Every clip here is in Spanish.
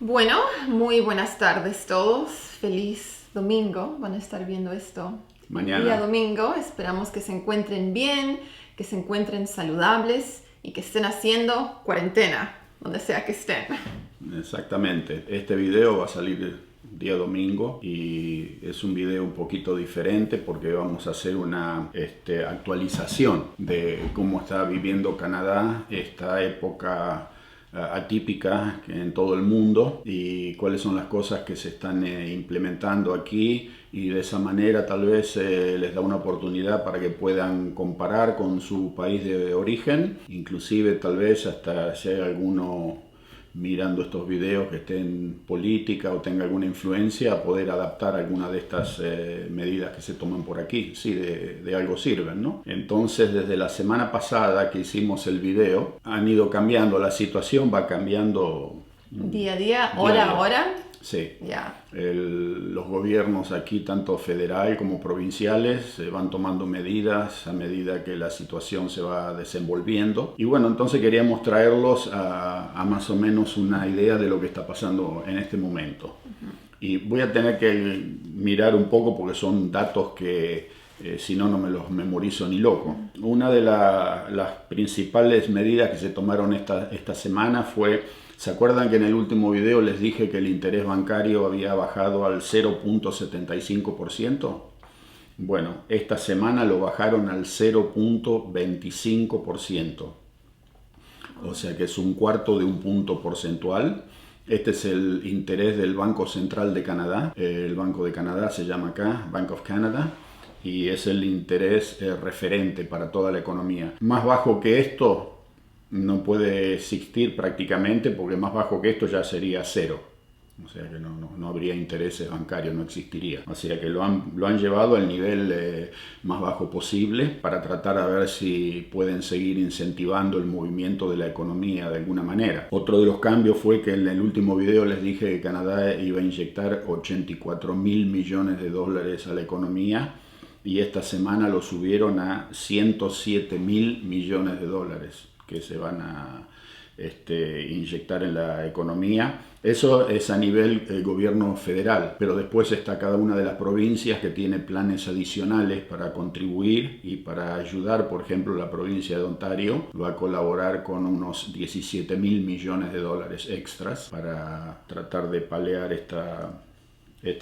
Bueno, muy buenas tardes todos. Feliz domingo. Van a estar viendo esto Mañana. día domingo. Esperamos que se encuentren bien, que se encuentren saludables y que estén haciendo cuarentena, donde sea que estén. Exactamente. Este video va a salir día domingo y es un video un poquito diferente porque vamos a hacer una actualización de cómo está viviendo Canadá esta época atípica en todo el mundo y cuáles son las cosas que se están implementando aquí, y de esa manera tal vez les da una oportunidad para que puedan comparar con su país de origen, inclusive tal vez hasta si hay alguno mirando estos videos que esté en política o tenga alguna influencia, a poder adaptar alguna de estas medidas que se toman por aquí. Sí, de algo sirven, ¿no? Entonces, desde la semana pasada que hicimos el video, han ido cambiando, la situación va cambiando Día a día, hora a hora. Sí. Ya. Los gobiernos aquí, tanto federal como provinciales, van tomando medidas a medida que la situación se va desenvolviendo. Y bueno, entonces queríamos traerlos a más o menos una idea de lo que está pasando en este momento. Y voy a tener que mirar un poco porque son datos que si no, no me los memorizo ni loco. Una de las principales medidas que se tomaron esta semana fue... ¿Se acuerdan que en el último video les dije que el interés bancario había bajado al 0.75%? Bueno, esta semana lo bajaron al 0.25%. O sea que es un cuarto de un punto porcentual. Este es el interés del Banco Central de Canadá. El Banco de Canadá se llama acá Bank of Canada. Y es el interés referente para toda la economía. Más bajo que esto no puede existir prácticamente, porque más bajo que esto ya sería cero. O sea que no habría intereses bancarios, no existiría. O sea que lo han llevado al nivel más bajo posible para tratar de ver si pueden seguir incentivando el movimiento de la economía de alguna manera. Otro de los cambios fue que en el último video les dije que Canadá iba a inyectar 84.000 millones de dólares a la economía, y esta semana lo subieron a 107.000 millones de dólares que se van a inyectar en la economía. Eso es a nivel gobierno federal, pero después está cada una de las provincias que tiene planes adicionales para contribuir y para ayudar. Por ejemplo, la provincia de Ontario va a colaborar con unos 17.000 millones de dólares extras para tratar de paliar esta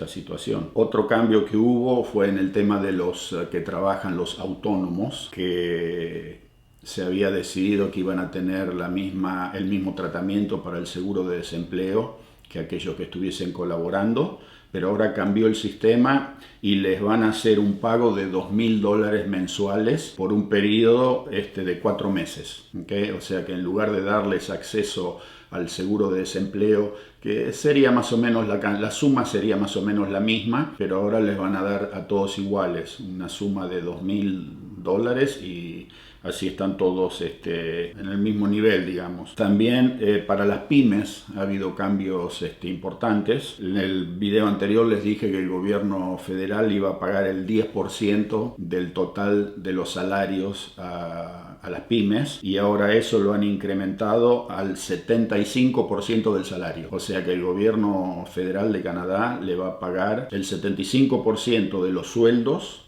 situación. Otro cambio que hubo fue en el tema de los que trabajan, los autónomos, que se había decidido que iban a tener el mismo tratamiento para el seguro de desempleo que aquellos que estuviesen colaborando, pero ahora cambió el sistema y les van a hacer un pago de $2.000 mensuales por un periodo de 4 meses. ¿Okay? O sea que en lugar de darles acceso al seguro de desempleo, que sería más o menos la suma sería más o menos la misma, pero ahora les van a dar a todos iguales una suma de $2.000 y así están todos en el mismo nivel, digamos. También para las pymes ha habido cambios importantes. En el video anterior les dije que el gobierno federal iba a pagar el 10% del total de los salarios a las pymes, y ahora eso lo han incrementado al 75% del salario. O sea que el gobierno federal de Canadá le va a pagar el 75% de los sueldos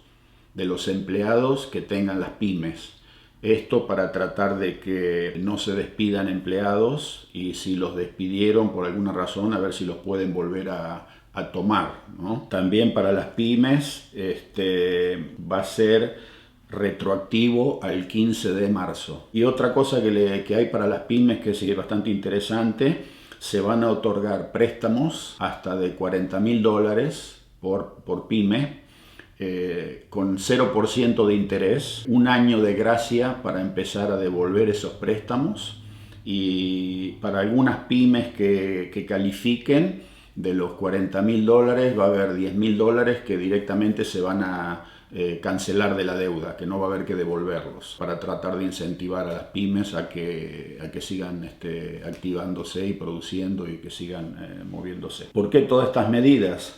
de los empleados que tengan las pymes. Esto para tratar de que no se despidan empleados, y si los despidieron por alguna razón, a ver si los pueden volver a tomar, ¿no? También para las pymes va a ser retroactivo al 15 de marzo. Y otra cosa que hay para las pymes que es bastante interesante: se van a otorgar préstamos hasta de $40.000 por pyme, con 0% de interés, un año de gracia para empezar a devolver esos préstamos, y para algunas pymes que califiquen, de los $40.000 va a haber $10.000 que directamente se van a cancelar de la deuda, que no va a haber que devolverlos, para tratar de incentivar a las pymes a que sigan activándose y produciendo, y que sigan moviéndose. ¿Por qué todas estas medidas?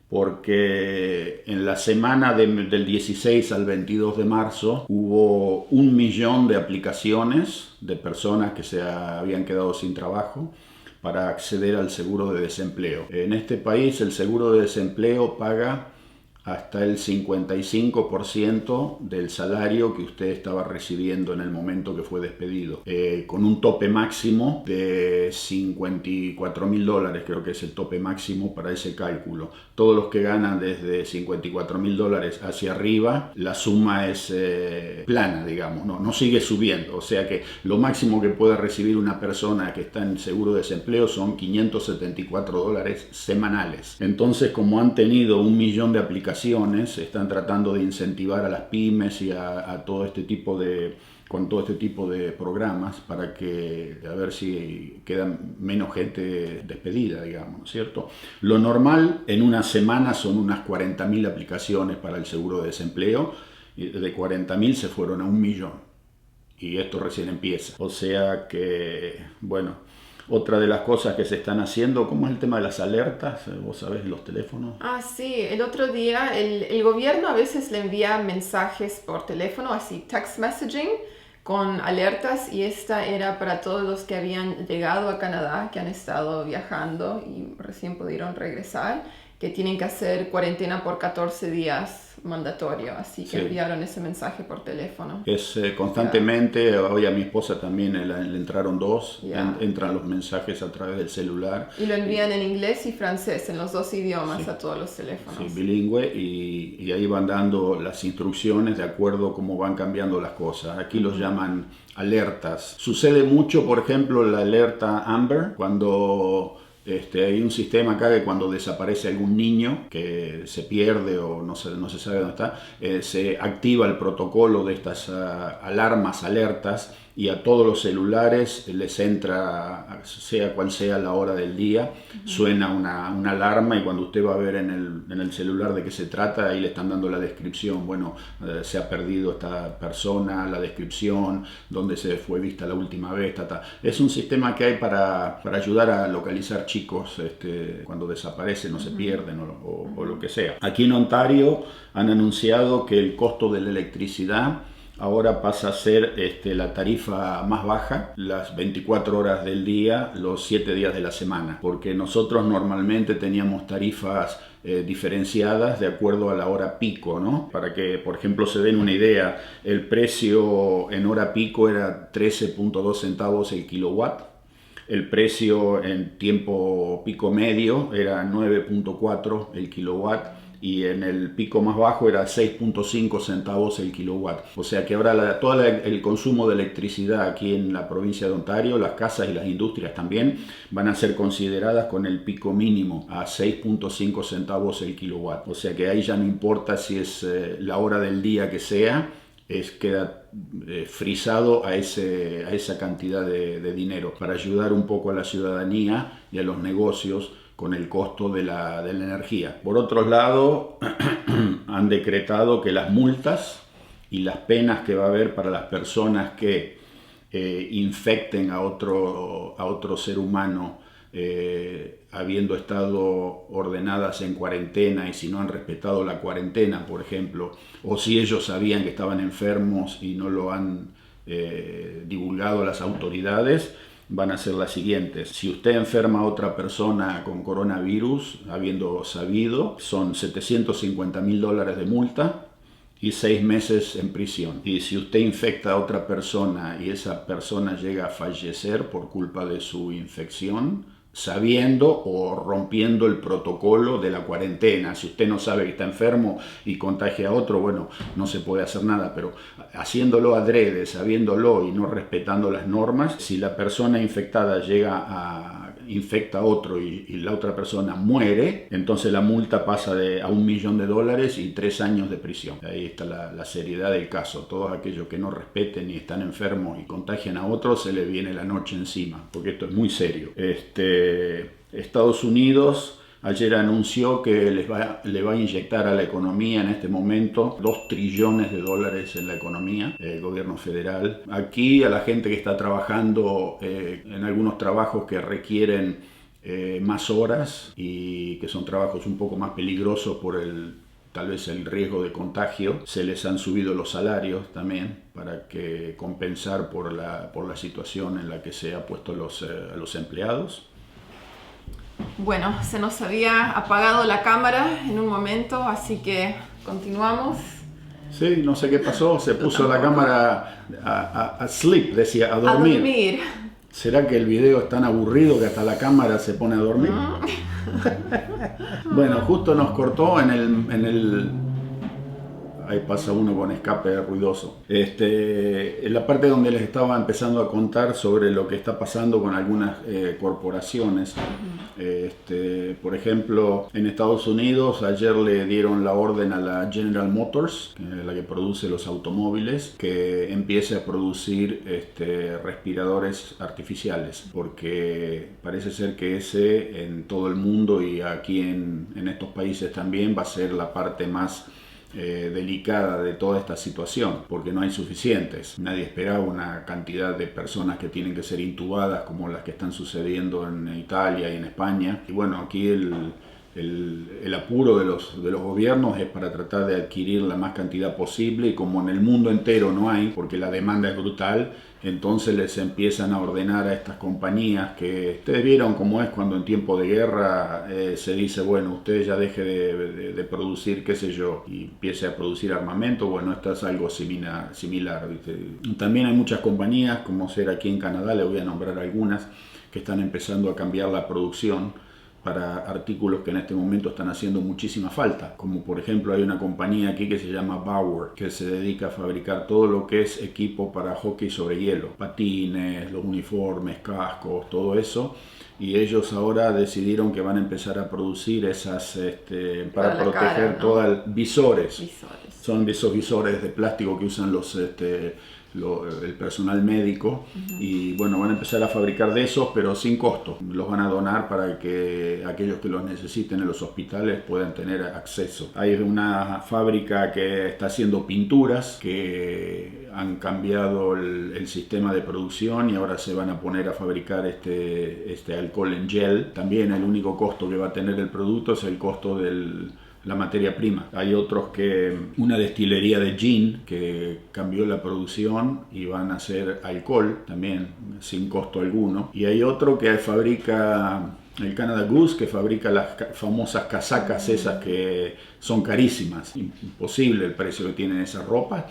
Porque en la semana del 16 al 22 de marzo hubo 1 millón de aplicaciones de personas que se habían quedado sin trabajo para acceder al seguro de desempleo. En este país el seguro de desempleo paga hasta el 55% del salario que usted estaba recibiendo en el momento que fue despedido, con un tope máximo de $54.000, creo que es el tope máximo para ese cálculo. Todos los que ganan desde $54.000 hacia arriba, la suma es plana, digamos, no sigue subiendo. O sea que lo máximo que puede recibir una persona que está en seguro de desempleo son $574 semanales. Entonces, como han tenido 1 millón de aplicaciones, están tratando de incentivar a las pymes y a todo este tipo de programas para que a ver si queda menos gente despedida, digamos, ¿no es cierto? Lo normal en una semana son unas 40.000 aplicaciones para el seguro de desempleo, y de 40.000 se fueron a 1 millón y esto recién empieza. O sea que, bueno, otra de las cosas que se están haciendo, ¿cómo es el tema de las alertas? ¿Vos sabés los teléfonos? Sí, el otro día el gobierno a veces le envía mensajes por teléfono, así text messaging, con alertas, y esta era para todos los que habían llegado a Canadá, que han estado viajando y recién pudieron regresar, que tienen que hacer cuarentena por 14 días mandatorio, así que enviaron ese mensaje por teléfono. Es constantemente, hoy a mi esposa también le entraron 2, entran los mensajes a través del celular. Y lo envían en inglés y francés, en los 2 idiomas, a todos los teléfonos. Sí, bilingüe, y ahí van dando las instrucciones de acuerdo a cómo van cambiando las cosas. Aquí los llaman alertas. Sucede mucho, por ejemplo, la alerta Amber, cuando hay un sistema acá que cuando desaparece algún niño que se pierde o no se sabe dónde está, se activa el protocolo de estas alarmas, alertas, y a todos los celulares les entra, sea cual sea la hora del día, suena una alarma, y cuando usted va a ver en el celular de qué se trata, ahí le están dando la descripción. Bueno, se ha perdido esta persona, la descripción, dónde se fue vista la última vez, Es un sistema que hay para ayudar a localizar chicos cuando desaparecen o se pierden o lo que sea. Aquí en Ontario han anunciado que el costo de la electricidad ahora pasa a ser la tarifa más baja, las 24 horas del día, los 7 días de la semana, porque nosotros normalmente teníamos tarifas diferenciadas de acuerdo a la hora pico, ¿no? Para que, por ejemplo, se den una idea, el precio en hora pico era 13.2 centavos el kilowatt. El precio en tiempo pico medio era 9.4 el kilowatt, y en el pico más bajo era 6.5 centavos el kilowatt. O sea que ahora todo el consumo de electricidad aquí en la provincia de Ontario, las casas y las industrias también, van a ser consideradas con el pico mínimo a 6.5 centavos el kilowatt. O sea que ahí ya no importa si es la hora del día que sea, queda frisado a esa cantidad de dinero, para ayudar un poco a la ciudadanía y a los negocios con el costo de la energía. Por otro lado, han decretado que las multas y las penas que va a haber para las personas que infecten a otro ser humano habiendo estado ordenadas en cuarentena, y si no han respetado la cuarentena, por ejemplo, o si ellos sabían que estaban enfermos y no lo han divulgado a las autoridades, van a ser las siguientes. Si usted enferma a otra persona con coronavirus, habiendo sabido, son $750.000 de multa y 6 meses en prisión. Y si usted infecta a otra persona y esa persona llega a fallecer por culpa de su infección, sabiendo o rompiendo el protocolo de la cuarentena. Si usted no sabe que está enfermo y contagia a otro, bueno, no se puede hacer nada, pero haciéndolo adrede, sabiéndolo y no respetando las normas, si la persona infectada infecta a otro y la otra persona muere, entonces la multa pasa a $1 millón y 3 años de prisión. Ahí está la seriedad del caso. Todos aquellos que no respeten y están enfermos y contagian a otros, se les viene la noche encima, porque esto es muy serio. Estados Unidos ayer anunció que le va a inyectar a la economía en este momento $2 trillones en la economía, el gobierno federal. Aquí a la gente que está trabajando en algunos trabajos que requieren más horas y que son trabajos un poco más peligrosos por tal vez el riesgo de contagio, se les han subido los salarios también para compensar por la situación en la que se ha puesto a los empleados. Bueno, se nos había apagado la cámara en un momento, así que continuamos. Sí, no sé qué pasó, se puso la cámara a sleep, decía, a dormir. A dormir. ¿Será que el video es tan aburrido que hasta la cámara se pone a dormir? Bueno, justo nos cortó en el... Ahí pasa uno con escape ruidoso. En la parte donde les estaba empezando a contar sobre lo que está pasando con algunas corporaciones. Por ejemplo, en Estados Unidos ayer le dieron la orden a la General Motors, la que produce los automóviles, que empiece a producir respiradores artificiales, porque parece ser que ese en todo el mundo y aquí en estos países también va a ser la parte más delicada de toda esta situación, porque no hay suficientes. Nadie esperaba una cantidad de personas que tienen que ser intubadas como las que están sucediendo en Italia y en España. Y bueno, aquí el apuro de los gobiernos es para tratar de adquirir la más cantidad posible, y como en el mundo entero no hay, porque la demanda es brutal, entonces les empiezan a ordenar a estas compañías que ustedes vieron cómo es cuando en tiempo de guerra se dice, bueno, usted ya deje de producir, qué sé yo, y empiece a producir armamento. Bueno, esto es algo similar, ¿viste? También hay muchas compañías, como ser aquí en Canadá, le voy a nombrar algunas, que están empezando a cambiar la producción para artículos que en este momento están haciendo muchísima falta, como por ejemplo hay una compañía aquí que se llama Bauer, que se dedica a fabricar todo lo que es equipo para hockey sobre hielo, patines, los uniformes, cascos, todo eso, y ellos ahora decidieron que van a empezar a producir esas para proteger cara, ¿no? todas visores. Son esos visores de plástico que usan el personal médico. Y bueno, van a empezar a fabricar de esos, pero sin costo. Los van a donar para que aquellos que los necesiten en los hospitales puedan tener acceso. Hay una fábrica que está haciendo pinturas, que han cambiado el sistema de producción y ahora se van a poner a fabricar este alcohol en gel. También el único costo que va a tener el producto es el costo de la materia prima. Hay otros una destilería de gin que cambió la producción y van a hacer alcohol también sin costo alguno. Y hay otro que fabrica el Canada Goose, que fabrica las famosas casacas esas que son carísimas, imposible el precio que tienen esas ropas,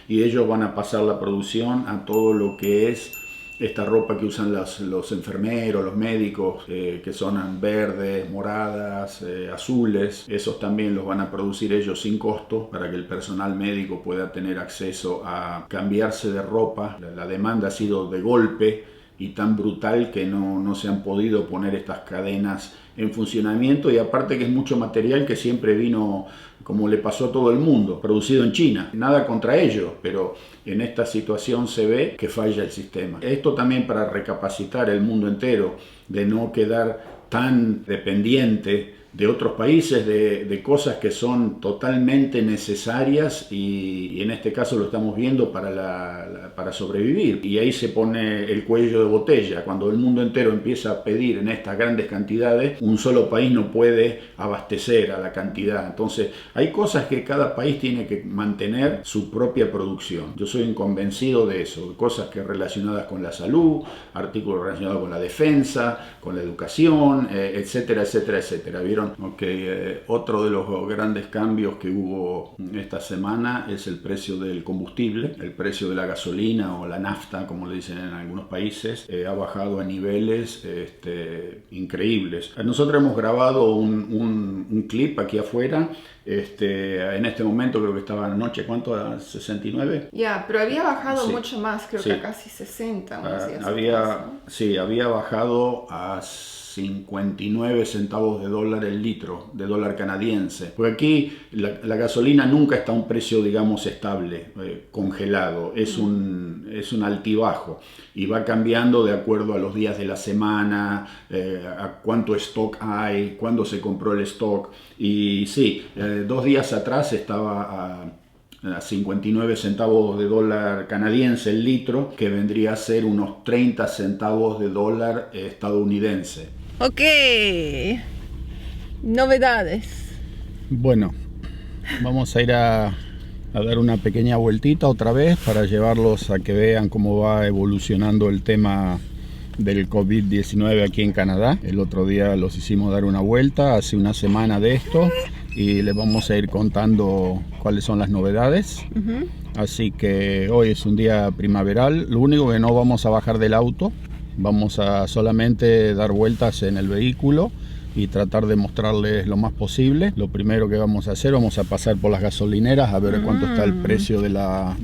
y ellos van a pasar la producción a todo lo que es esta ropa que usan los enfermeros, los médicos, que son verdes, moradas, azules. Esos también los van a producir ellos sin costo para que el personal médico pueda tener acceso a cambiarse de ropa. La demanda ha sido de golpe y tan brutal que no se han podido poner estas cadenas en funcionamiento, y aparte que es mucho material que siempre vino, como le pasó a todo el mundo, producido en China. Nada contra ellos, pero en esta situación se ve que falla el sistema. Esto también para recapacitar el mundo entero, de no quedar tan dependiente de otros países, de cosas que son totalmente necesarias, y en este caso lo estamos viendo para sobrevivir. Y ahí se pone el cuello de botella. Cuando el mundo entero empieza a pedir en estas grandes cantidades, un solo país no puede abastecer a la cantidad. Entonces hay cosas que cada país tiene que mantener su propia producción. Yo soy un convencido de eso, cosas que relacionadas con la salud, artículos relacionados con la defensa, con la educación, etcétera, etcétera, etcétera. ¿Vieron? Otro de los grandes cambios que hubo esta semana es el precio del combustible. El precio de la gasolina o la nafta, como le dicen en algunos países, ha bajado a niveles increíbles. Nosotros hemos grabado un clip aquí afuera. En este momento creo que estaba anoche, ¿cuánto? ¿A 69? Ya, pero había bajado Sí. mucho más, creo Sí. que a casi 60. unos días Había, atrás, ¿no? sí, había bajado a 59 centavos de dólar el litro, de dólar canadiense. Porque aquí la gasolina nunca está a un precio, digamos, estable, congelado. Es un altibajo y va cambiando de acuerdo a los días de la semana, a cuánto stock hay, cuándo se compró el stock. Y sí, 2 días atrás estaba a 59 centavos de dólar canadiense el litro, que vendría a ser unos 30 centavos de dólar estadounidense. Ok, novedades. Bueno, vamos a ir a dar una pequeña vueltita otra vez para llevarlos a que vean cómo va evolucionando el tema del COVID-19 aquí en Canadá. El otro día los hicimos dar una vuelta, hace una semana de esto, y les vamos a ir contando cuáles son las novedades. Así que hoy es un día primaveral. Lo único que no vamos a bajar del auto, vamos a solamente dar vueltas en el vehículo y tratar de mostrarles lo más posible. Lo primero que vamos a hacer, vamos a pasar por las gasolineras a ver cuánto está el precio de la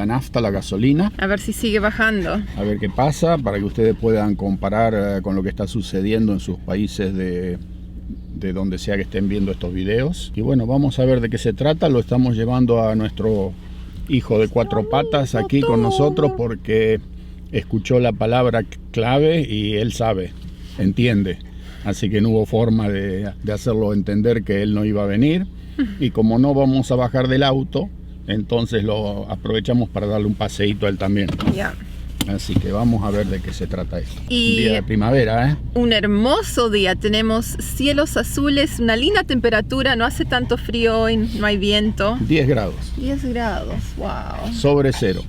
nafta, la gasolina. A ver si sigue bajando. A ver qué pasa, para que ustedes puedan comparar con lo que está sucediendo en sus países de donde sea que estén viendo estos videos. Y bueno, vamos a ver de qué se trata. Lo estamos llevando a nuestro hijo de 4 patas aquí con nosotros porque escuchó la palabra clave y él sabe, entiende. Así que no hubo forma de hacerlo entender que él no iba a venir. Y como no vamos a bajar del auto, entonces lo aprovechamos para darle un paseíto a él también. Ya. Así que vamos a ver de qué se trata esto. Y un día de primavera, ¿eh? Un hermoso día. Tenemos cielos azules, una linda temperatura, no hace tanto frío hoy, no hay viento. 10 grados. 10 grados, wow. Sobre cero.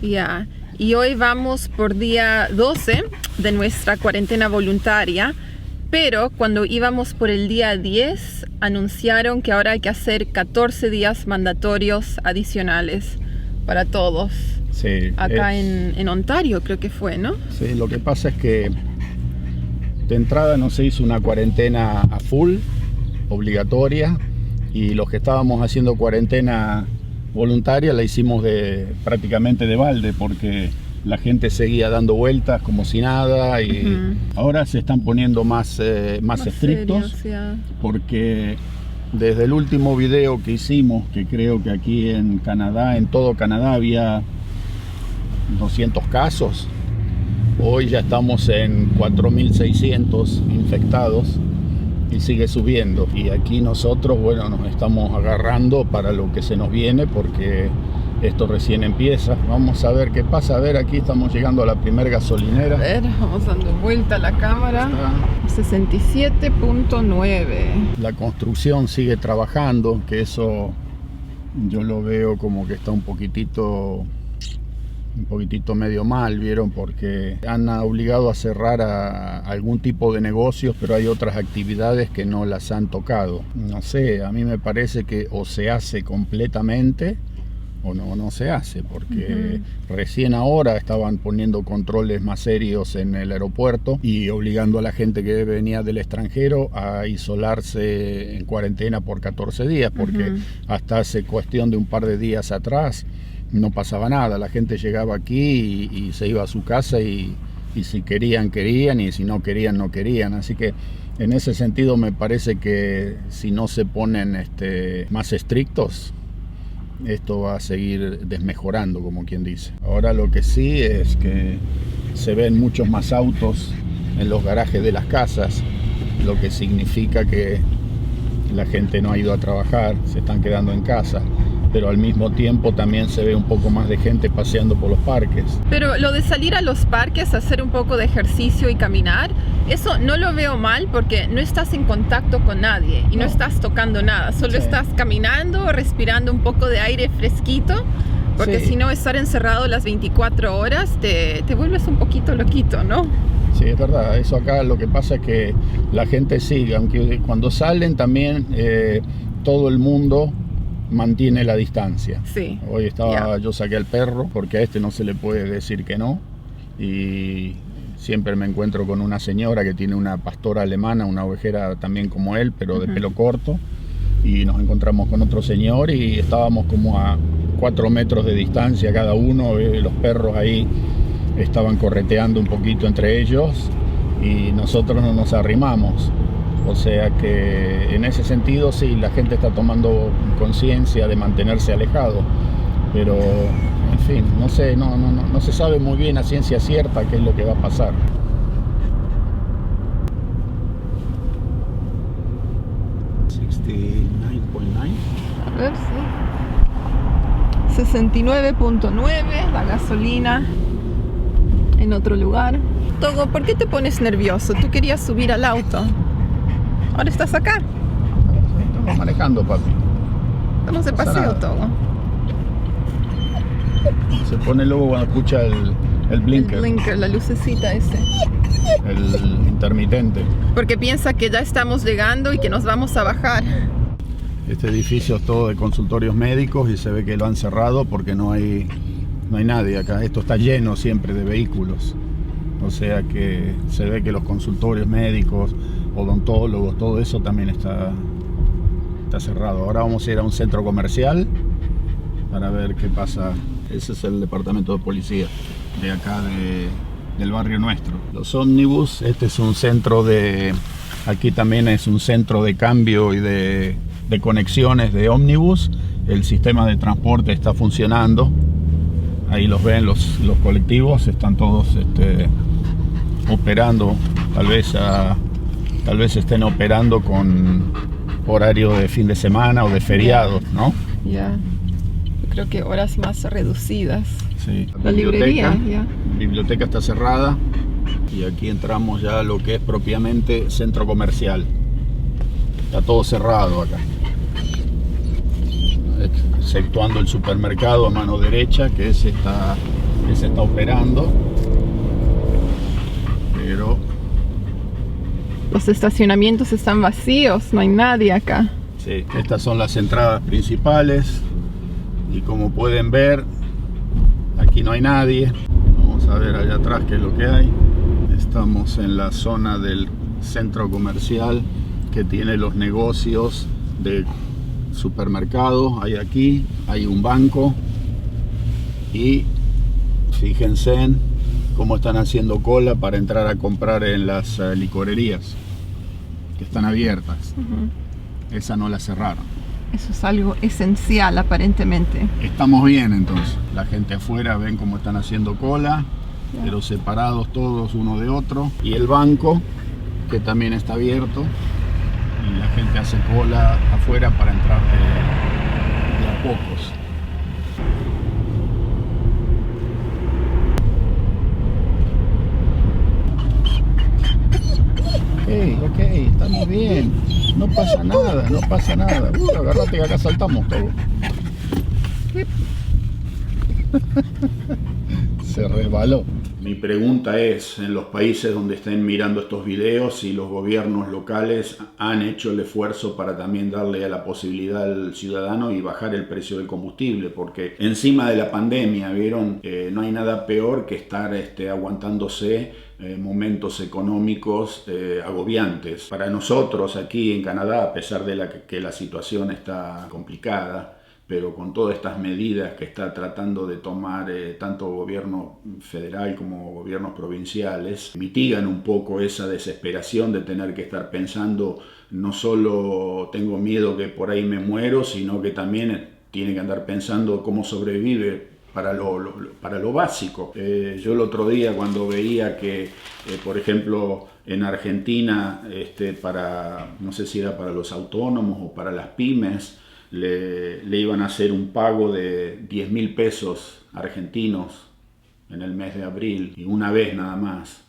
Ya. Y hoy vamos por día 12 de nuestra cuarentena voluntaria. Pero cuando íbamos por el día 10, anunciaron que ahora hay que hacer 14 días mandatorios adicionales para todos. Sí, acá en Ontario creo que fue, ¿no? Sí, lo que pasa es que de entrada no se hizo una cuarentena a full, obligatoria, y los que estábamos haciendo cuarentena voluntaria la hicimos prácticamente de balde, porque la gente seguía dando vueltas como si nada, y ahora se están poniendo más estrictos, serios, porque desde el último video que hicimos, que creo que aquí en Canadá, en todo Canadá había 200 casos, hoy ya estamos en 4.600 infectados y sigue subiendo, y aquí nosotros, bueno, nos estamos agarrando para lo que se nos viene, porque esto recién empieza. Vamos a ver qué pasa. A ver, aquí estamos llegando a la primera gasolinera. A ver, vamos dando vuelta a la cámara. 67.9. La construcción sigue trabajando, que eso yo lo veo como que está un poquitito medio mal, ¿vieron? Porque han obligado a cerrar a algún tipo de negocios, pero hay otras actividades que no las han tocado. No sé, a mí me parece que o se hace completamente o no se hace, porque recién ahora estaban poniendo controles más serios en el aeropuerto y obligando a la gente que venía del extranjero a isolarse en cuarentena por 14 días, porque hasta hace cuestión de un par de días atrás no pasaba nada, la gente llegaba aquí y se iba a su casa, y si querían, y si no querían, no querían. Así que en ese sentido me parece que si no se ponen más estrictos, esto va a seguir desmejorando, como quien dice. Ahora lo que sí es que se ven muchos más autos en los garajes de las casas, lo que significa que la gente no ha ido a trabajar, se están quedando en casa, pero al mismo tiempo también se ve un poco más de gente paseando por los parques. Pero lo de salir a los parques, hacer un poco de ejercicio y caminar, eso no lo veo mal, porque no estás en contacto con nadie y no estás tocando nada, solo estás caminando, respirando un poco de aire fresquito, porque si no, estar encerrado las 24 horas te vuelves un poquito loquito, ¿no? Sí, es verdad, eso acá lo que pasa es que la gente sigue, aunque cuando salen también todo el mundo mantiene la distancia. Sí. Hoy yo saqué al perro, porque a no se le puede decir que no, y siempre me encuentro con una señora que tiene una pastora alemana, una ovejera también como él, pero de pelo corto, y nos encontramos con otro señor y estábamos como a 4 metros de distancia cada uno. Los perros ahí estaban correteando un poquito entre ellos y nosotros no nos arrimamos. O sea que en ese sentido sí, la gente está tomando conciencia de mantenerse alejado, pero en fin, no sé, no se sabe muy bien a ciencia cierta qué es lo que va a pasar. A ver, sí. 69.9, la gasolina en otro lugar. Togo, ¿por qué te pones nervioso? Tú querías subir al auto. Ahora estás acá. Estamos manejando, papi. Estamos de paseo, Togo. Se pone loco cuando escucha El blinker. El blinker, la lucecita ese. El intermitente. Porque piensa que ya estamos llegando y que nos vamos a bajar. Este edificio es todo de consultorios médicos y se ve que lo han cerrado porque no hay nadie acá. Esto está lleno siempre de vehículos. O sea que se ve que los consultorios médicos, odontólogos, todo eso también está cerrado. Ahora vamos a ir a un centro comercial para ver qué pasa. Ese es el departamento de policía de acá del barrio nuestro. Los ómnibus, este es un centro aquí también es un centro de cambio y de conexiones de ómnibus. El sistema de transporte está funcionando. Ahí los ven los colectivos, están todos operando. Tal vez estén operando con horario de fin de semana o de feriados, ¿no? Ya. Yo creo que horas más reducidas. Sí. La librería, ya. La biblioteca está cerrada y aquí entramos ya a lo que es propiamente centro comercial. Está todo cerrado acá, exceptuando el supermercado a mano derecha, que ese está operando, pero los estacionamientos están vacíos, no hay nadie acá. sí, estas son las entradas principales y como pueden ver, aquí no hay nadie. Vamos a ver allá atrás qué es lo que hay. Estamos en la zona del centro comercial que tiene los negocios de supermercados. Hay aquí, hay un banco y fíjense en cómo están haciendo cola para entrar a comprar en las licorerías que están abiertas. Esa no la cerraron. Eso es algo esencial aparentemente. Estamos bien entonces. La gente afuera ven cómo están haciendo cola, pero separados todos uno de otro. Y el banco, que también está abierto, y la gente hace cola afuera para entrar de a pocos. Ok, estamos bien. No pasa nada. Agarrate que acá saltamos todo. Se resbaló. Mi pregunta es, en los países donde estén mirando estos videos, si los gobiernos locales han hecho el esfuerzo para también darle a la posibilidad al ciudadano y bajar el precio del combustible, porque encima de la pandemia, ¿vieron? No hay nada peor que estar aguantándose momentos económicos agobiantes. Para nosotros aquí en Canadá, a pesar de que la situación está complicada, pero con todas estas medidas que está tratando de tomar tanto gobierno federal como gobiernos provinciales, mitigan un poco esa desesperación de tener que estar pensando, no solo tengo miedo que por ahí me muero, sino que también tiene que andar pensando cómo sobrevive para lo básico. Yo el otro día cuando veía que, por ejemplo, en Argentina, no sé si era para los autónomos o para las pymes, le iban a hacer un pago de 10.000 pesos argentinos en el mes de abril, y una vez nada más.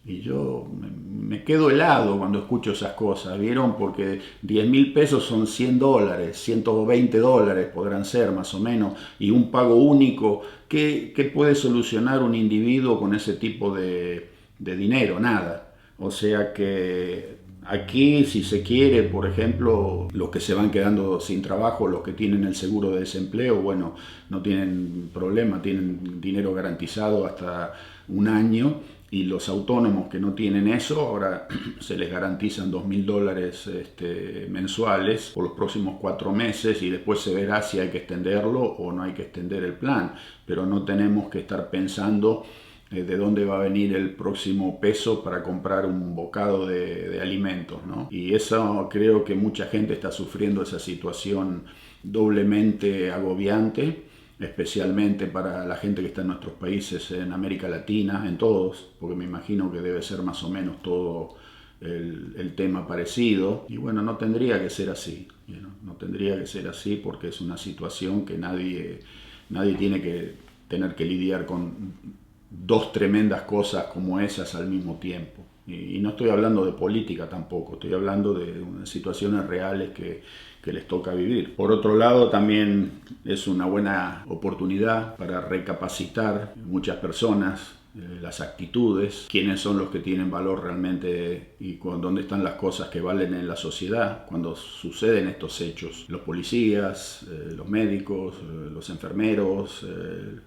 Y yo me quedo helado cuando escucho esas cosas, ¿vieron? Porque 10.000 pesos son $100, $120 podrán ser más o menos, y un pago único, ¿qué puede solucionar un individuo con ese tipo de dinero? Nada. O sea que aquí, si se quiere, por ejemplo, los que se van quedando sin trabajo, los que tienen el seguro de desempleo, bueno, no tienen problema, tienen dinero garantizado hasta un año, y los autónomos que no tienen eso, ahora se les garantizan $2.000 mensuales por los próximos 4 meses, y después se verá si hay que extenderlo o no hay que extender el plan, pero no tenemos que estar pensando de dónde va a venir el próximo peso para comprar un bocado de alimentos, ¿no? Y eso, creo que mucha gente está sufriendo esa situación doblemente agobiante, especialmente para la gente que está en nuestros países, en América Latina, en todos, porque me imagino que debe ser más o menos todo el tema parecido. Y bueno, no tendría que ser así, ¿no? No tendría que ser así, porque es una situación que nadie tiene que tener que lidiar con dos tremendas cosas como esas al mismo tiempo. Y no estoy hablando de política tampoco, estoy hablando de situaciones reales que les toca vivir. Por otro lado, también es una buena oportunidad para recapacitar muchas personas las actitudes, quiénes son los que tienen valor realmente y dónde están las cosas que valen en la sociedad cuando suceden estos hechos. Los policías, los médicos, los enfermeros,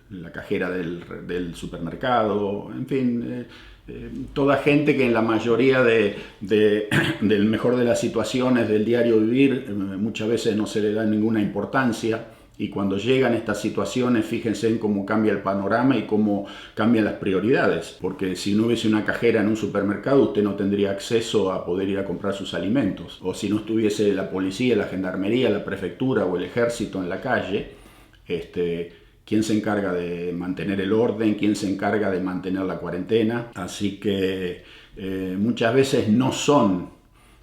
la cajera del supermercado, en fin, toda gente que en la mayoría del mejor de las situaciones del diario vivir muchas veces no se le da ninguna importancia. Y cuando llegan estas situaciones, fíjense en cómo cambia el panorama y cómo cambian las prioridades. Porque si no hubiese una cajera en un supermercado, usted no tendría acceso a poder ir a comprar sus alimentos. O si no estuviese la policía, la gendarmería, la prefectura o el ejército en la calle, ¿quién se encarga de mantener el orden? ¿Quién se encarga de mantener la cuarentena? Así que muchas veces no son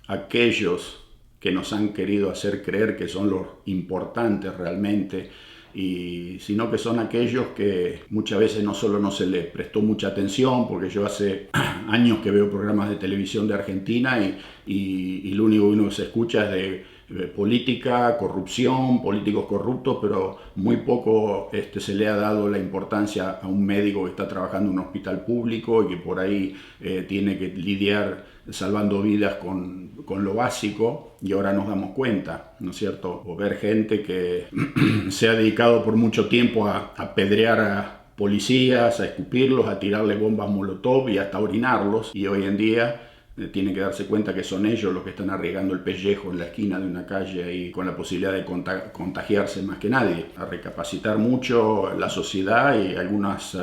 aquellos que nos han querido hacer creer que son los importantes realmente, sino que son aquellos que muchas veces no solo no se les prestó mucha atención, porque yo hace años que veo programas de televisión de Argentina y lo único que uno se escucha es de política, corrupción, políticos corruptos, pero muy poco se le ha dado la importancia a un médico que está trabajando en un hospital público y que por ahí tiene que lidiar salvando vidas con lo básico, y ahora nos damos cuenta, ¿no es cierto? O ver gente que se ha dedicado por mucho tiempo a apedrear a policías, a escupirlos, a tirarle bombas molotov y hasta orinarlos, y hoy en día tiene que darse cuenta que son ellos los que están arriesgando el pellejo en la esquina de una calle y con la posibilidad de contagiarse más que nadie. A recapacitar mucho la sociedad y algunas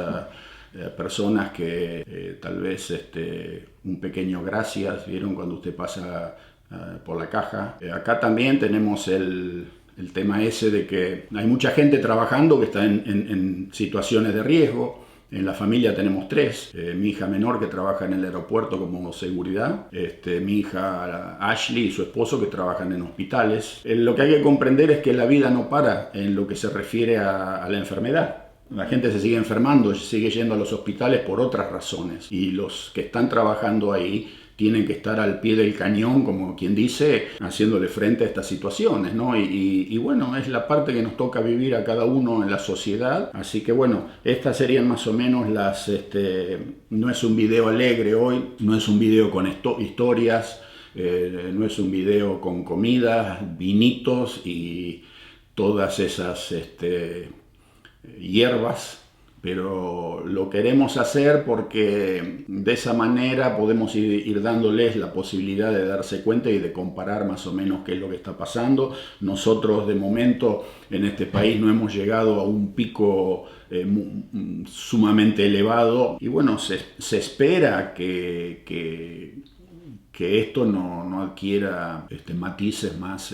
personas que tal vez un pequeño gracias, ¿vieron? Cuando usted pasa por la caja. Acá también tenemos el tema ese de que hay mucha gente trabajando que está en situaciones de riesgo. En la familia tenemos 3, mi hija menor que trabaja en el aeropuerto como seguridad, mi hija Ashley y su esposo que trabajan en hospitales. Lo que hay que comprender es que la vida no para en lo que se refiere a la enfermedad. La gente se sigue enfermando, sigue yendo a los hospitales por otras razones, y los que están trabajando ahí tienen que estar al pie del cañón, como quien dice, haciéndole frente a estas situaciones, ¿no? Y bueno, es la parte que nos toca vivir a cada uno en la sociedad. Así que bueno, estas serían más o menos las... no es un video alegre hoy, no es un video con historias, no es un video con comidas, vinitos y todas esas hierbas, pero lo queremos hacer porque de esa manera podemos ir dándoles la posibilidad de darse cuenta y de comparar más o menos qué es lo que está pasando. Nosotros de momento en este país no hemos llegado a un pico sumamente elevado, y bueno, se espera que esto no adquiera matices más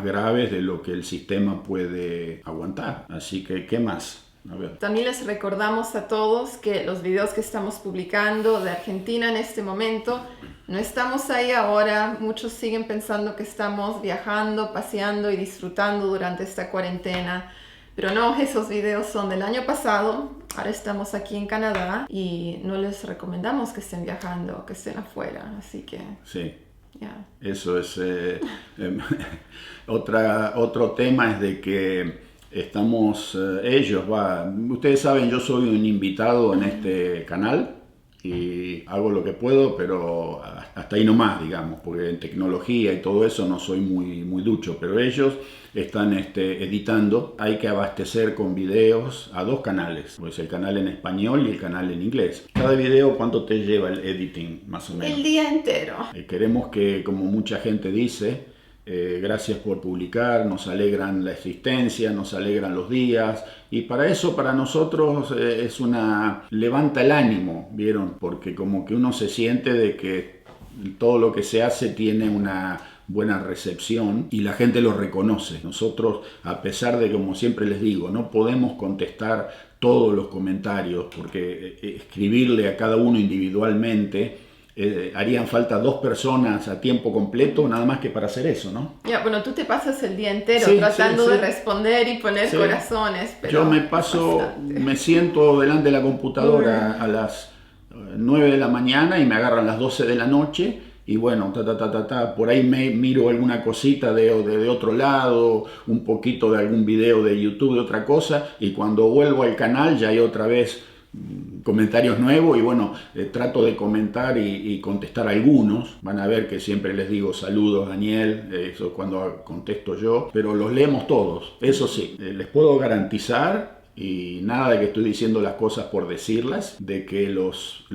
graves de lo que el sistema puede aguantar. Así que, ¿qué más? A ver. También les recordamos a todos que los videos que estamos publicando de Argentina en este momento, no estamos ahí ahora. Muchos siguen pensando que estamos viajando, paseando y disfrutando durante esta cuarentena. Pero no, esos videos son del año pasado. Ahora estamos aquí en Canadá y no les recomendamos que estén viajando, que estén afuera. Así que... Sí. Yeah. Eso es... otro tema es de que estamos, ustedes saben, yo soy un invitado en este canal y hago lo que puedo, pero hasta ahí nomás, digamos, porque en tecnología y todo eso no soy muy ducho, pero ellos están editando. Hay que abastecer con videos a 2 canales, pues el canal en español y el canal en inglés. Cada video, ¿cuánto te lleva el editing, más o menos? El día entero. Queremos que, como mucha gente dice, gracias por publicar, nos alegran la existencia, nos alegran los días, y para eso para nosotros levanta el ánimo, ¿vieron? Porque como que uno se siente de que todo lo que se hace tiene una buena recepción y la gente lo reconoce. Nosotros, a pesar de, como siempre les digo, no podemos contestar todos los comentarios, porque escribirle a cada uno individualmente harían falta 2 personas a tiempo completo nada más que para hacer eso, ¿no? Ya, bueno, tú te pasas el día entero Sí, tratando sí. de responder y poner Sí. corazones, pero yo me siento delante de la computadora a las 9 de la mañana y me agarran las 12 de la noche y bueno, por ahí me miro alguna cosita de otro lado, un poquito de algún video de YouTube de otra cosa y cuando vuelvo al canal ya hay otra vez comentarios nuevos y bueno, trato de comentar y contestar algunos. Van a ver que siempre les digo saludos Daniel, eso es cuando contesto yo, pero los leemos todos, eso sí, les puedo garantizar. Y nada de que estoy diciendo las cosas por decirlas, de que los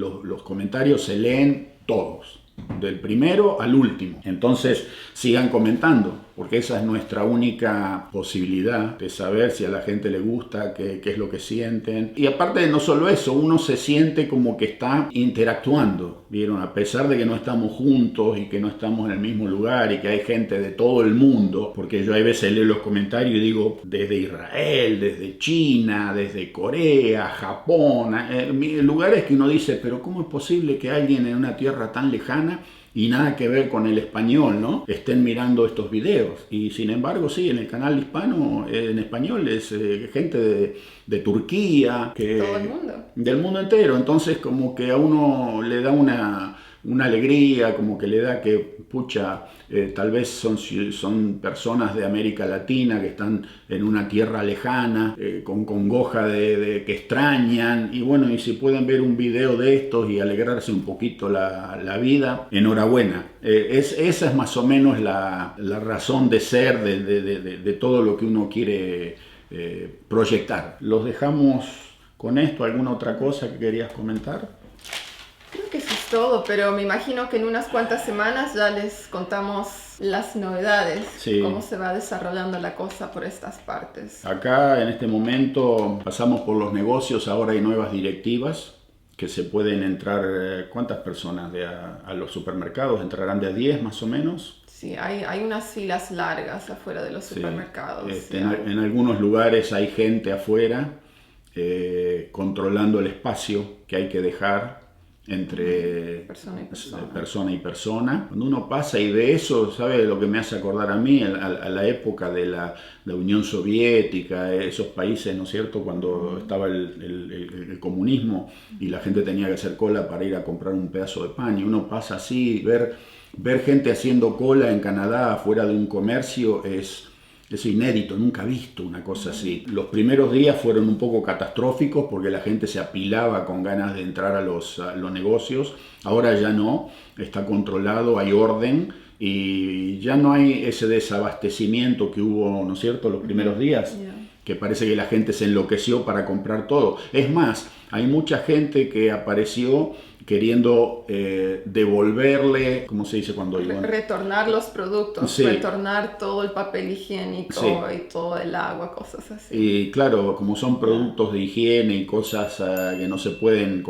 comentarios se leen todos, del primero al último. Entonces sigan comentando, porque esa es nuestra única posibilidad de saber si a la gente le gusta, qué es lo que sienten. Y aparte de no solo eso, uno se siente como que está interactuando, ¿vieron? A pesar de que no estamos juntos y que no estamos en el mismo lugar y que hay gente de todo el mundo, porque yo a veces leo los comentarios y digo, desde Israel, desde China, desde Corea, Japón, lugares que uno dice, pero ¿cómo es posible que alguien en una tierra tan lejana y nada que ver con el español, ¿no? Estén mirando estos videos? Y sin embargo, sí, en el canal hispano, en español, es gente de Turquía, Todo el mundo. del mundo entero. Entonces, como que a uno le da una alegría, como que le da que, pucha, tal vez son personas de América Latina que están en una tierra lejana, con congoja de que extrañan, y bueno, y si pueden ver un video de estos y alegrarse un poquito la vida, enhorabuena. Esa es más o menos la razón de ser de todo lo que uno quiere proyectar. Los dejamos con esto. ¿Alguna otra cosa que querías comentar? Creo que eso es todo, pero me imagino que en unas cuantas semanas ya les contamos las novedades, Sí. Cómo se va desarrollando la cosa por estas partes. Acá en este momento pasamos por los negocios, ahora hay nuevas directivas que se pueden entrar. ¿Cuántas personas a los supermercados? ¿Entrarán de a 10 más o menos? Sí, hay unas filas largas afuera de los supermercados. En algunos lugares hay gente afuera controlando el espacio que hay que dejar entre persona y persona. Cuando uno pasa y ve eso, ¿sabe lo que me hace acordar a mí? A la época de la Unión Soviética, esos países, ¿no es cierto?, cuando estaba el comunismo y la gente tenía que hacer cola para ir a comprar un pedazo de pan, y uno pasa así, ver gente haciendo cola en Canadá afuera de un comercio es inédito, nunca he visto una cosa así. Los primeros días fueron un poco catastróficos porque la gente se apilaba con ganas de entrar a los negocios. Ahora ya no, está controlado, hay orden y ya no hay ese desabastecimiento que hubo, ¿no es cierto?, los primeros días. Que parece que la gente se enloqueció para comprar todo. Es más, hay mucha gente que apareció queriendo devolverle, ¿cómo se dice cuando iban? Retornar los productos, sí. Retornar todo el papel higiénico, sí, y todo el agua, cosas así. Y claro, como son productos de higiene y cosas que no se pueden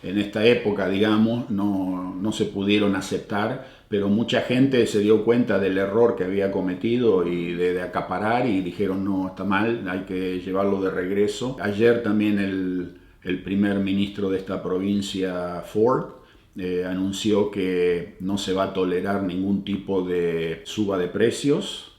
en esta época, digamos, no se pudieron aceptar, pero mucha gente se dio cuenta del error que había cometido y de acaparar y dijeron, no, está mal, hay que llevarlo de regreso. Ayer también el primer ministro de esta provincia, Ford, anunció que no se va a tolerar ningún tipo de suba de precios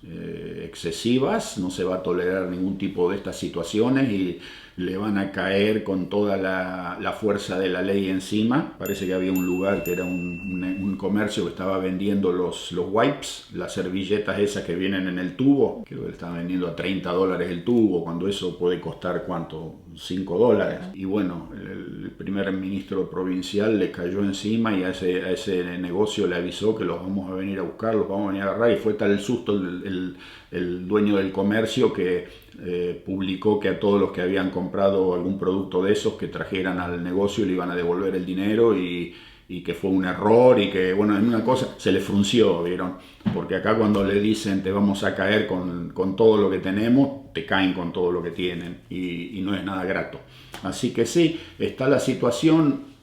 excesivas, no se va a tolerar ningún tipo de estas situaciones y le van a caer con toda la fuerza de la ley encima. Parece que había un lugar que era un comercio que estaba vendiendo los wipes, las servilletas esas que vienen en el tubo, creo que le estaban vendiendo a $30 el tubo, cuando eso puede costar, ¿cuánto? $5. Y bueno, el primer ministro provincial le cayó encima y a ese negocio le avisó que los vamos a venir a buscar, los vamos a venir a agarrar, y fue tal el susto el dueño del comercio que publicó que a todos los que habían comprado algún producto de esos que trajeran al negocio le iban a devolver el dinero y que fue un error y que, bueno, en una cosa se le frunció, ¿vieron? Porque acá cuando le dicen te vamos a caer con todo lo que tenemos, te caen con todo lo que tienen y no es nada grato. Así que sí, está la situación.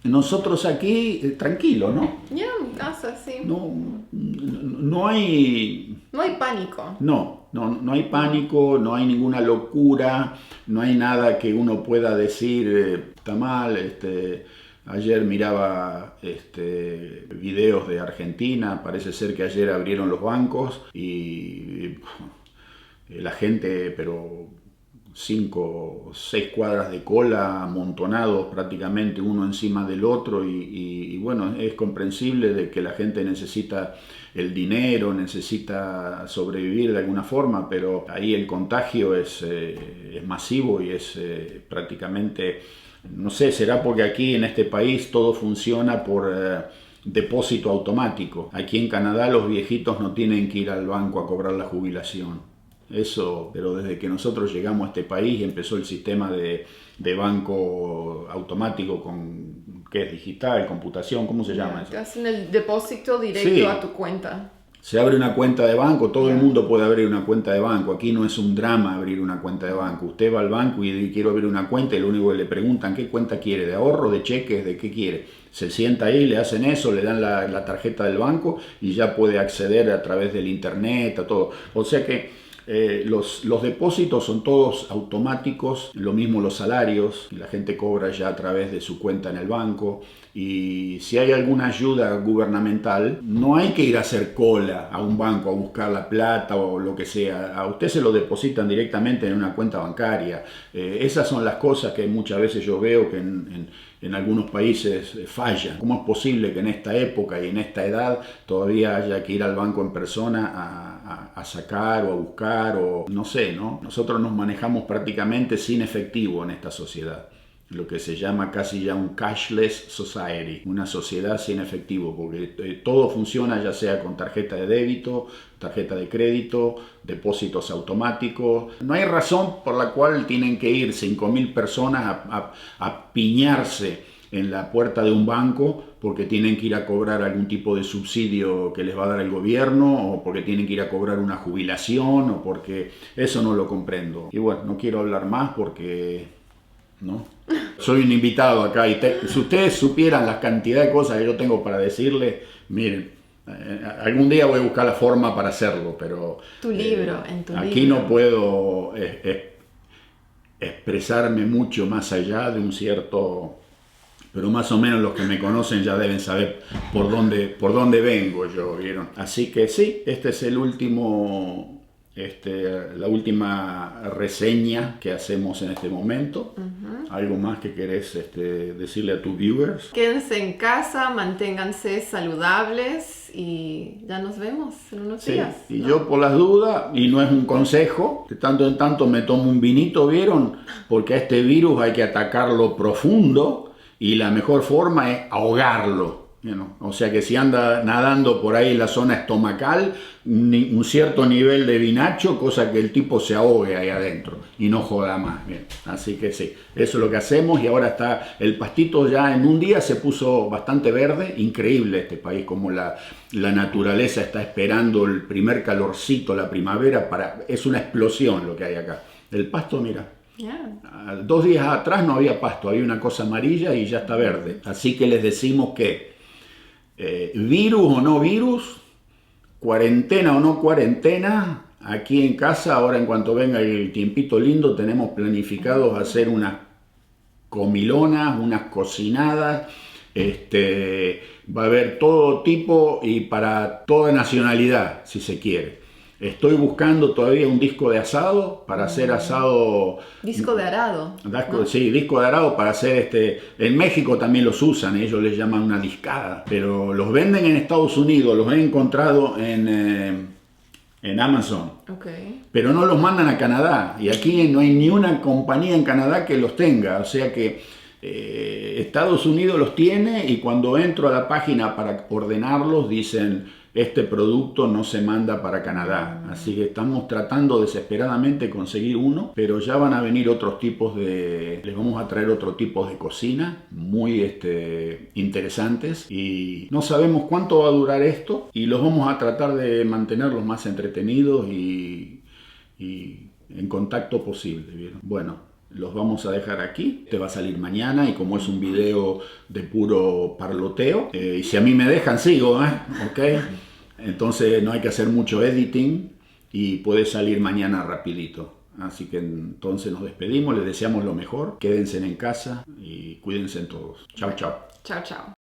Nosotros aquí, tranquilo, ¿no? Ya, en casa, sí. No hay... No hay pánico. No hay pánico, no hay ninguna locura, no hay nada que uno pueda decir, está mal. Ayer miraba videos de Argentina, parece ser que ayer abrieron los bancos y la gente, pero 5 o 6 cuadras de cola amontonados prácticamente uno encima del otro y bueno, es comprensible de que la gente necesita el dinero, necesita sobrevivir de alguna forma, pero ahí el contagio es masivo y es prácticamente, no sé, será porque aquí en este país todo funciona por depósito automático. Aquí en Canadá los viejitos no tienen que ir al banco a cobrar la jubilación. Eso, pero desde que nosotros llegamos a este país y empezó el sistema de banco automático que es digital, computación, ¿cómo se llama eso? Te hacen el depósito directo Sí. a tu cuenta. Se abre una cuenta de banco, todo el mundo puede abrir una cuenta de banco. Aquí no es un drama abrir una cuenta de banco. Usted va al banco y quiere abrir una cuenta y lo único que le preguntan, ¿qué cuenta quiere? ¿De ahorro, de cheques, de qué quiere? Se sienta ahí, le hacen eso, le dan la tarjeta del banco y ya puede acceder a través del internet, a todo. O sea que los depósitos son todos automáticos, lo mismo los salarios, la gente cobra ya a través de su cuenta en el banco y si hay alguna ayuda gubernamental no hay que ir a hacer cola a un banco a buscar la plata o lo que sea, a usted se lo depositan directamente en una cuenta bancaria. Esas son las cosas que muchas veces yo veo que en algunos países fallan. ¿Cómo es posible que en esta época y en esta edad todavía haya que ir al banco en persona a sacar o a buscar o no sé, ¿no? Nosotros nos manejamos prácticamente sin efectivo en esta sociedad. Lo que se llama casi ya un cashless society, una sociedad sin efectivo, porque todo funciona ya sea con tarjeta de débito, tarjeta de crédito, depósitos automáticos. No hay razón por la cual tienen que ir 5.000 personas a piñarse en la puerta de un banco porque tienen que ir a cobrar algún tipo de subsidio que les va a dar el gobierno o porque tienen que ir a cobrar una jubilación o porque eso no lo comprendo. Y bueno, no quiero hablar más porque ¿no? Soy un invitado acá y si ustedes supieran la cantidad de cosas que yo tengo para decirles, miren, algún día voy a buscar la forma para hacerlo, pero Tu libro, aquí no puedo expresarme mucho más allá de un cierto, pero más o menos los que me conocen ya deben saber por dónde vengo yo, ¿vieron? Así que sí, este es el último... la última reseña que hacemos en este momento. ¿Algo más que querés decirle a tus viewers? Quédense en casa, manténganse saludables y ya nos vemos en unos días. Y ¿no? Yo por las dudas, y no es un consejo, de tanto en tanto me tomo un vinito, ¿vieron? Porque a este virus hay que atacarlo profundo y la mejor forma es ahogarlo. O sea que si anda nadando por ahí en la zona estomacal, un cierto nivel de vinacho, cosa que el tipo se ahogue ahí adentro y no joda más. Bien. Así que sí, eso es lo que hacemos y ahora está el pastito ya en un día se puso bastante verde, increíble este país, como la naturaleza está esperando el primer calorcito, la primavera, es una explosión lo que hay acá. El pasto, mira. Yeah. 2 días atrás no había pasto, había una cosa amarilla y ya está verde. Así que les decimos que virus o no virus, cuarentena o no cuarentena, aquí en casa, ahora en cuanto venga el tiempito lindo, tenemos planificados hacer unas comilonas, unas cocinadas, va a haber todo tipo y para toda nacionalidad, si se quiere. Estoy buscando todavía un disco de asado para hacer asado. Disco de arado. ¿No? Sí, disco de arado para hacer En México también los usan, ellos les llaman una discada, pero los venden en Estados Unidos, los he encontrado en Amazon. Okay. Pero no los mandan a Canadá y aquí no hay ni una compañía en Canadá que los tenga, o sea que Estados Unidos los tiene y cuando entro a la página para ordenarlos dicen este producto no se manda para Canadá, así que estamos tratando desesperadamente de conseguir uno, pero ya van a venir otros tipos les vamos a traer otro tipo de cocina muy interesantes y no sabemos cuánto va a durar esto y los vamos a tratar de mantenerlos más entretenidos y en contacto posible, ¿vieron? Bueno, los vamos a dejar aquí, te va a salir mañana y como es un video de puro parloteo, y si a mí me dejan sigo, ¿ok? Entonces no hay que hacer mucho editing y puede salir mañana rapidito. Así que entonces nos despedimos, les deseamos lo mejor, quédense en casa y cuídense todos. Chao, chao. Chao, chao.